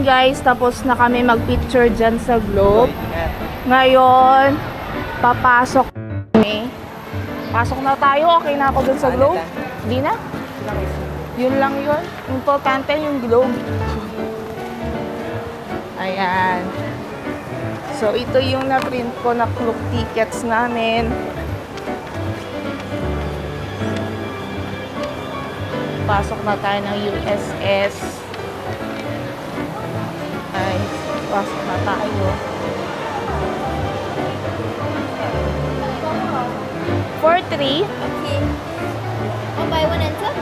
guys, tapos na kami mag-picture dyan sa Globe. Ngayon, papasok kami. Pasok na tayo. Okay na ako dun sa Globe. Hindi na? Yun lang yun. Importante yung Globe. Ayan. So, ito yung na-print ko na Klook tickets namin. Pasok na tayo ng USS. Ay, pasok na tayo. 4-3. Okay. One by one enter.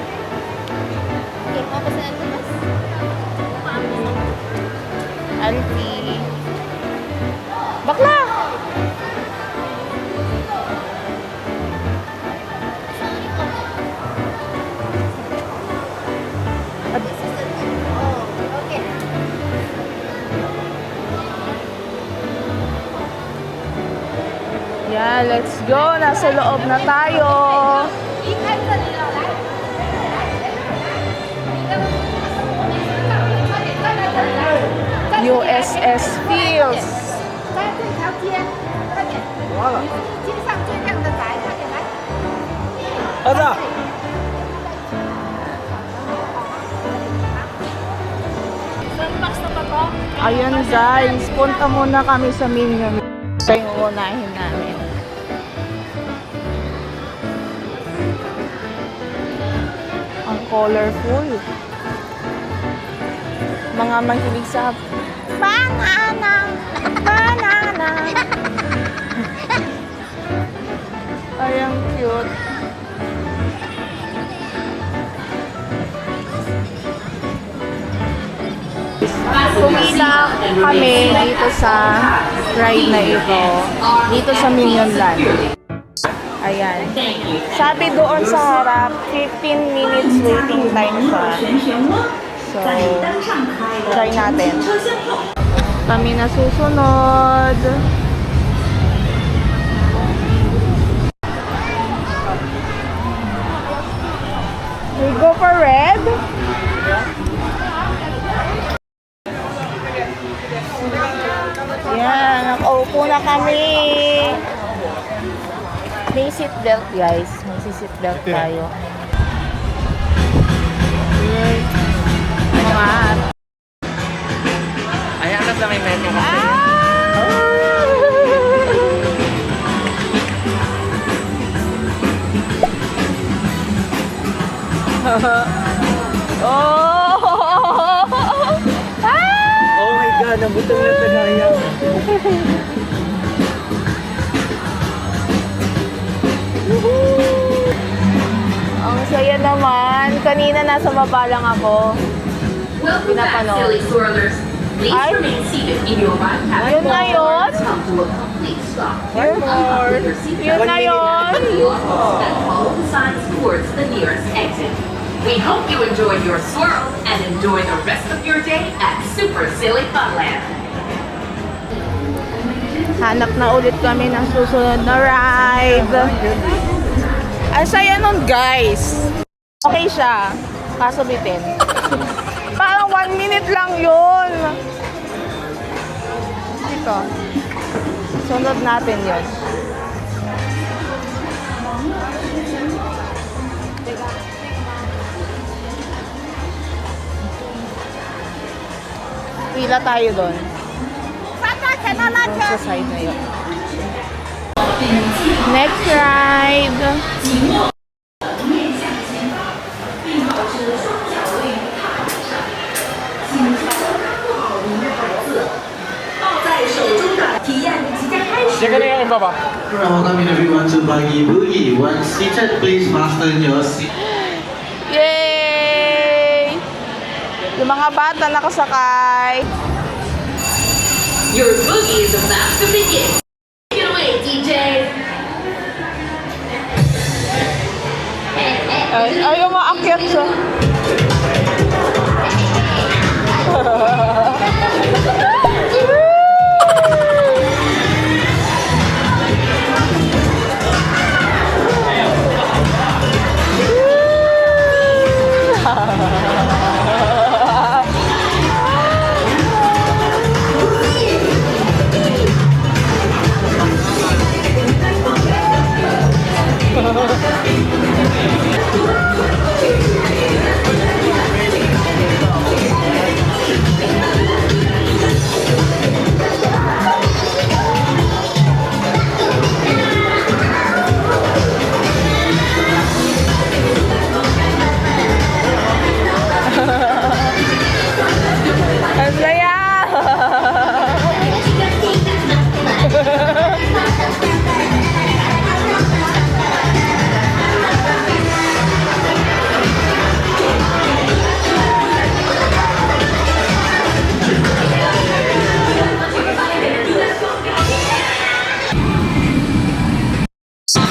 Okay, 1% enter mas. Alfie. Bakla! Oh, okay. Yeah, let's go. Nasa loob na tayo. USS Fields. 在这条街，快点！街上最亮的仔，快点来！儿子， Ayun guys, punta muna kami sa Minion. Ito yung uunahin namin. Ang colorful. Mga mahilig sa banana, banana. Ay, ang cute. Pumila kami dito sa ride na ito, dito sa Minion Land. Ayan. Sabi doon sa harap, 15 minutes waiting time siya. So, try natin. Kami na susunod. We go for red. Yan, nakaupo na kami. May seatbelt guys. May seatbelt tayo. Mga... Ay, hanap na may menu kasi. Oh! Oh my God, nabutang na tagaya. Ang saya naman. Kanina nasa baba lang ako. Pinapanood. Ay, yun na yun? One more. Yun na yun? We hope you enjoyed your swirl and enjoy the rest of your day at Super Silly Funland. Hanap na ulit kami ng susunod na ride. Ang saya nun guys. Okay siya. Kaso bitin. Parang 1 minute lang yun. Dito. Sunod natin yun. Pila tayo doon. Doon sa side na yun. Next ride. Sige na yung iba ba? Welcome everyone to Buggy Boogie. Once seated, please fasten your seat. Yay! Yung mga bata nakasakay. Your boogie is about to begin. Take it away, DJ. Ayaw maakyat siya. So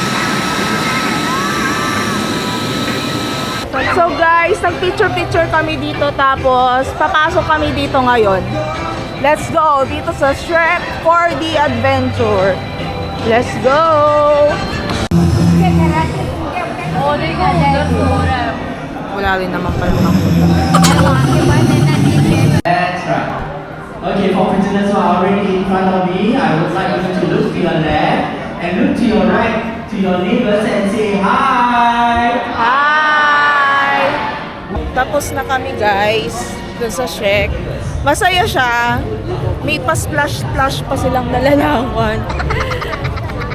guys, nag-picture-picture kami dito tapos papasok kami dito ngayon. Let's go! Dito sa Shrek 4D Adventure. Let's go! Wala rin naman pala mapunta. That's right. Okay, for prisoners who are already in front of me, I would like you to look to your left and look to your right, to your neighbors and say hi. Hi! Tapos na kami guys, dun sa Shrek. Masaya siya. May pa-splash-splash pa silang nalalawan.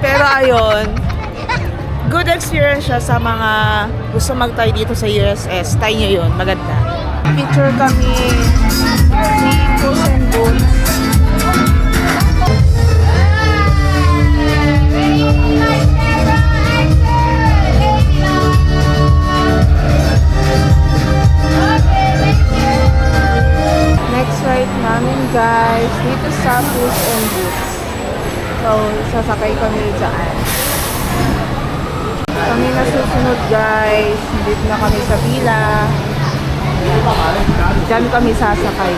Pero ayun, good experience siya sa mga gusto mag-try dito sa USS. Try nyo yun, maganda. Picture kami ni Puss in Boots. Next ride namin guys, dito sa Puss in Boots. So, sasakay kami dyan. Kami na susunod guys, dito na kami sa pila. Diyan kami sasakay.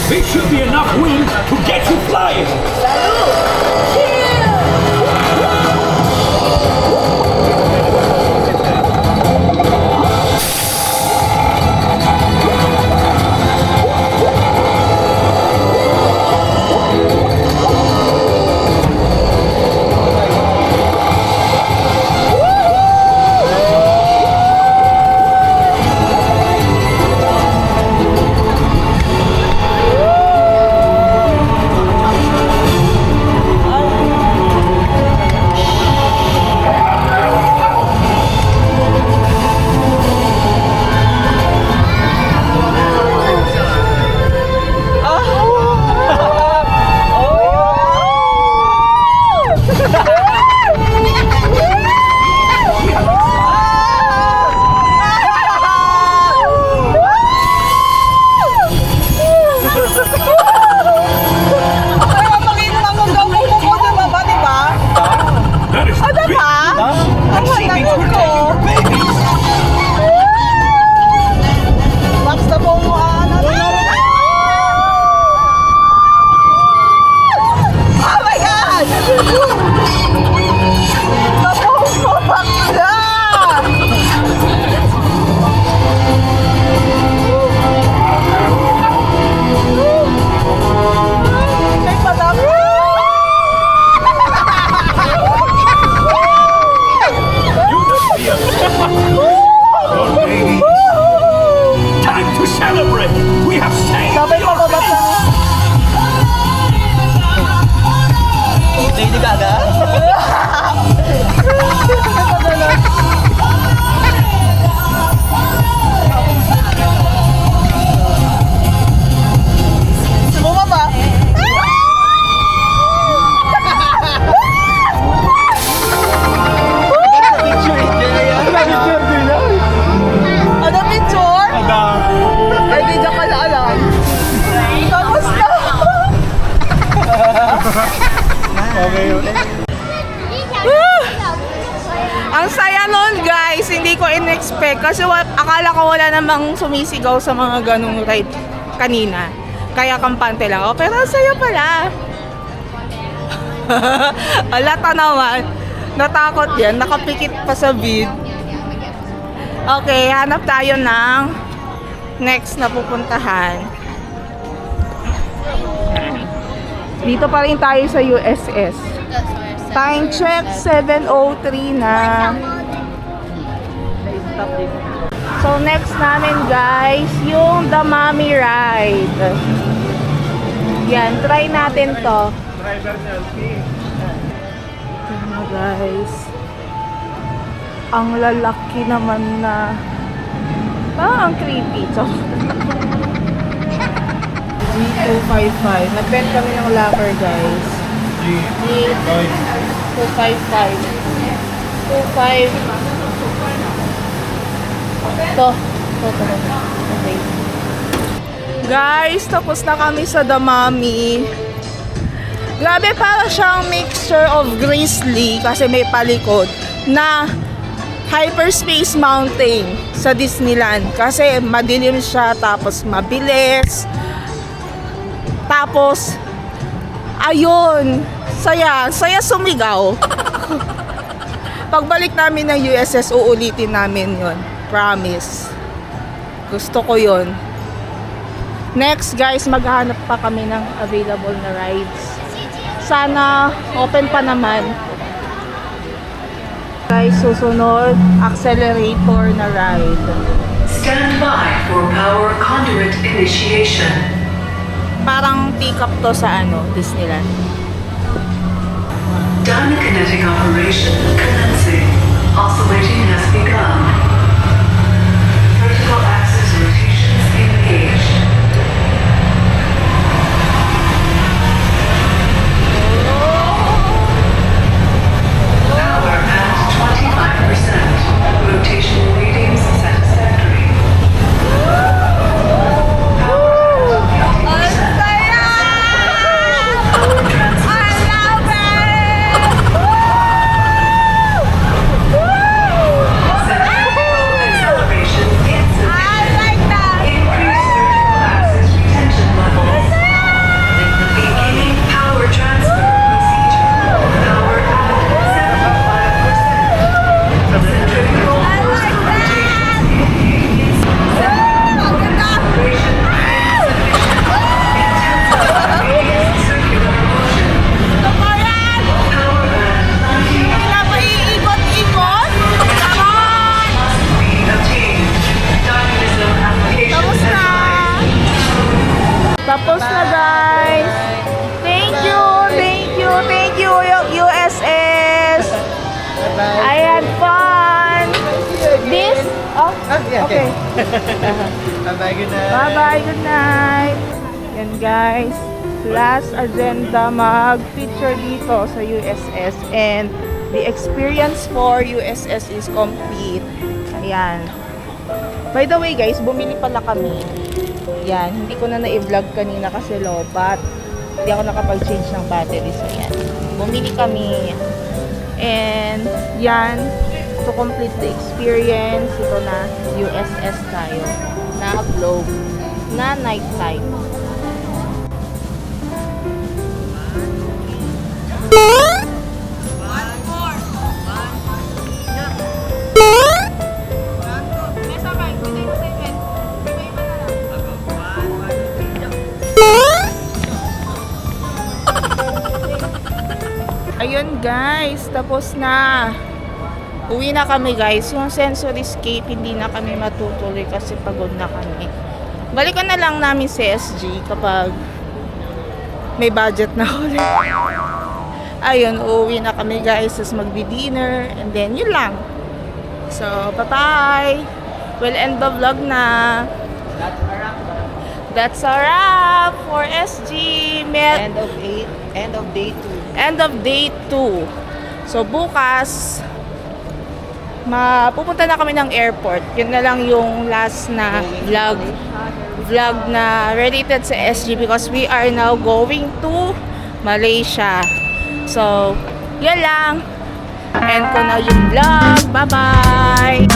There should be enough wind to get you flying. That is big. Achieving protecting babies. Your babies. Time to celebrate. We have saved your babies. Lady Gaga? Ano picture? Ay, di dyan ka na alam. Tapos na. Ang saya nun guys, hindi ko in-expect kasi akala ko wala namang sumisigaw sa mga ganung ride kanina. Kaya kampante lang ako, pero ang saya pala. Alata naman. Natakot yan, nakapikit pa sa vid. Okay, hanap tayo ng next na pupuntahan. Dito pa rin tayo sa USS. Time check, 7:03 na. So next namin guys, yung The Mommy Ride. Yan, try natin to. Ano guys, ang lalaki naman na ang creepy to. G255. Nag-bend kami ng locker guys. G255. 25. To. Okay. Guys, tapos na kami sa Damami. Grabe, para siyang mixture of Grizzly kasi may palikod na Hyperspace Mountain sa Disneyland. Kasi madilim siya, tapos mabilis. Tapos, ayun, saya sumigaw. Pagbalik namin ng USS, uulitin namin yon. Promise. Gusto ko yon. Next guys, maghahanap pa kami ng available na rides. Sana open pa naman. Guys, susunod, accelerator na ride. Stand by for power conduit initiation. Parang pick up to sa Disneyland. Dynakinetic operation commencing. Oscillating has begun. Vertical axis rotations engaged. Power at 25%. Rotation readings satisfactory. Power at 50%. Power transfer. Acceleration insufficient. Increase vertical axis retention levels. Beginning power transfer procedure. Power at 75%. Centrifugal force rotations engaged. Acceleration insufficient. Intensify radius circular motion. Power at 90%. Must be obtained. Dynamism application centralized. Tapos na guys. Thank you USS. I had fun. This? Oh, okay. Bye-bye, good night. Bye-bye, good night. Yan guys. Last agenda mag-feature dito sa USS and the experience for USS is complete. Ayan. By the way guys, bumili pala kami. Yan, hindi ko na na-vlog kanina kasi low-bat. Hindi ako nakapag-change ng battery. So yan, bumili kami. And yan, to complete the experience, ito na USS tayo. Na globe, na nighttime. Ayun guys, tapos na. Uwi na kami guys. Yung Sensoryscape, hindi na kami matutuloy kasi pagod na kami. Balikan na lang namin si SG kapag may budget na ulit. Ayun, uuwi na kami guys. Tapos magdi-dinner. And then yun lang. So, bye-bye. We'll end the vlog na. That's a wrap for SG. End of day 2. End of day 2. So, bukas, pupunta na kami ng airport. Yun na lang yung last na vlog na related sa SG because we are now going to Malaysia. So, yun lang. End ko na yung vlog. Bye-bye!